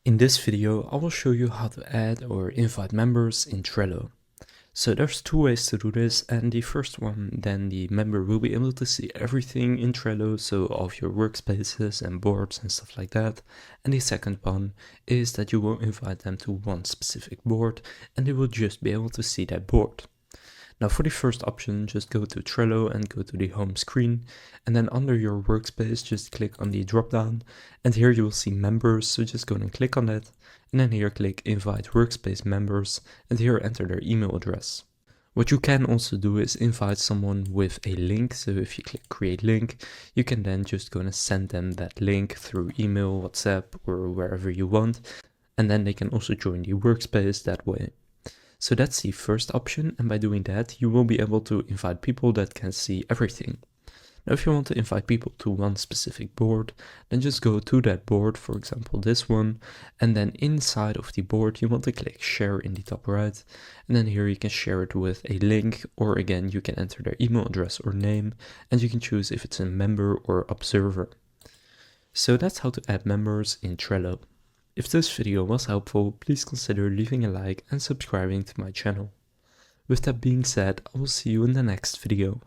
In this video, I will show you how to add or invite members in Trello. So there's two ways to do this, and the first one, then the member will be able to see everything in Trello, so all of your workspaces and boards and stuff like that. And the second one is that you will invite them to one specific board, and they will just be able to see that board. Now for the first option, just go to Trello and go to the home screen, and then under your workspace, just click on the drop down, and here you will see members, so just go and click on that, and then here click invite workspace members, and here enter their email address. What you can also do is invite someone with a link, so if you click create link, you can then just go and send them that link through email, WhatsApp, or wherever you want, and then they can also join the workspace that way. So that's the first option, and by doing that, you will be able to invite people that can see everything. Now, if you want to invite people to one specific board, then just go to that board, for example this one, and then inside of the board, you want to click share in the top right, and then here you can share it with a link, or again, you can enter their email address or name, and you can choose if it's a member or observer. So that's how to add members in Trello. If this video was helpful, please consider leaving a like and subscribing to my channel. With that being said, I will see you in the next video.